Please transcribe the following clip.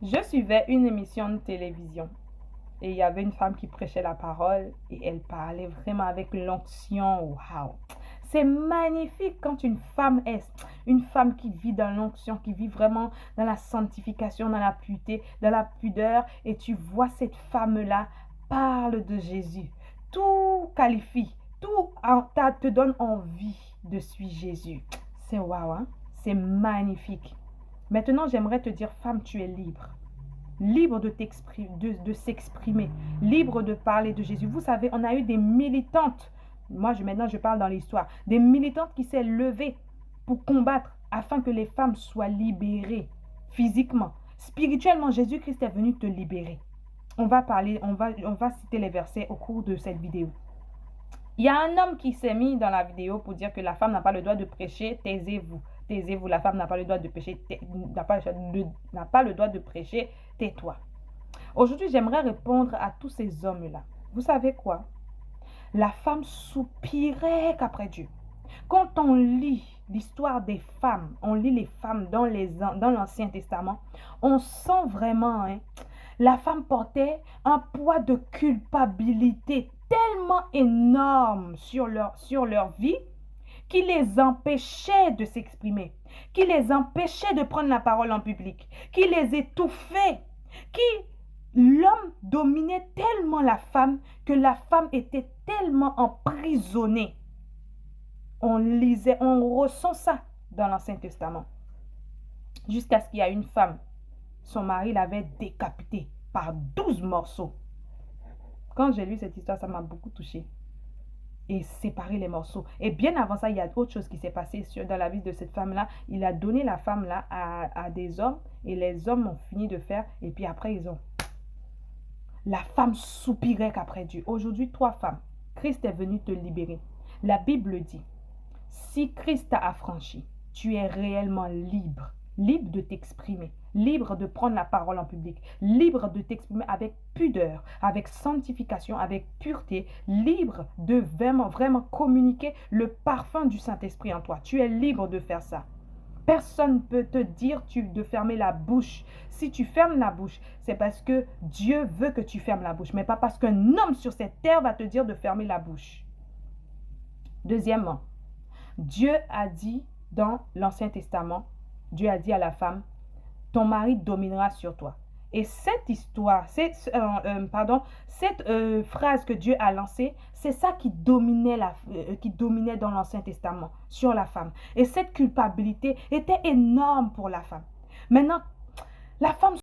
Je suivais une émission de télévision et il y avait une femme qui prêchait la parole et elle parlait vraiment avec l'onction. Waouh! C'est magnifique quand une femme qui vit dans l'onction, qui vit vraiment dans la sanctification, dans la pureté, dans la pudeur, et tu vois cette femme-là parle de Jésus. Tout qualifie, te donne envie de suivre Jésus. C'est waouh, hein? C'est magnifique. Maintenant, j'aimerais te dire, femme, tu es libre. Libre de s'exprimer, libre de parler de Jésus. Vous savez, on a eu des militantes, maintenant je parle dans l'histoire, des militantes qui s'est levées pour combattre afin que les femmes soient libérées physiquement. Spirituellement, Jésus-Christ est venu te libérer. On va citer les versets au cours de cette vidéo. Il y a un homme qui s'est mis dans la vidéo pour dire que la femme n'a pas le droit de prêcher, taisez-vous. Taisez-vous, la femme n'a pas le droit de prêcher, n'a pas le droit de prêcher, tais-toi. Aujourd'hui, j'aimerais répondre à tous ces hommes-là. Vous savez quoi? La femme soupirait qu'après Dieu. Quand on lit l'histoire des femmes, on lit les femmes dans l'Ancien Testament, on sent vraiment, la femme portait un poids de culpabilité tellement énorme sur leur vie qui les empêchait de s'exprimer, qui les empêchait de prendre la parole en public, qui les étouffait, l'homme dominait tellement la femme que la femme était tellement emprisonnée. On ressent ça dans l'Ancien Testament. Jusqu'à ce qu'il y ait une femme, son mari l'avait décapitée par 12 morceaux. Quand j'ai lu cette histoire, ça m'a beaucoup touchée. Et séparer les morceaux. Et bien avant ça, il y a autre chose qui s'est passé dans la vie de cette femme-là. Il a donné la femme-là à des hommes et les hommes ont fini de faire et puis après ils ont... La femme soupirait qu'après Dieu. Aujourd'hui, toi femme, Christ est venu te libérer. La Bible dit, si Christ t'a affranchi, tu es réellement libre. Libre de t'exprimer, libre de prendre la parole en public, libre de t'exprimer avec pudeur, avec sanctification, avec pureté, libre de vraiment communiquer le parfum du Saint-Esprit en toi. Tu es libre de faire ça. Personne ne peut te dire de fermer la bouche. Si tu fermes la bouche, c'est parce que Dieu veut que tu fermes la bouche, mais pas parce qu'un homme sur cette terre va te dire de fermer la bouche. Deuxièmement, Dieu a dit dans l'Ancien Testament, Dieu a dit à la femme, ton mari dominera sur toi. Et cette histoire, cette phrase que Dieu a lancée, c'est ça qui dominait dans l'Ancien Testament sur la femme. Et cette culpabilité était énorme pour la femme. Maintenant, la femme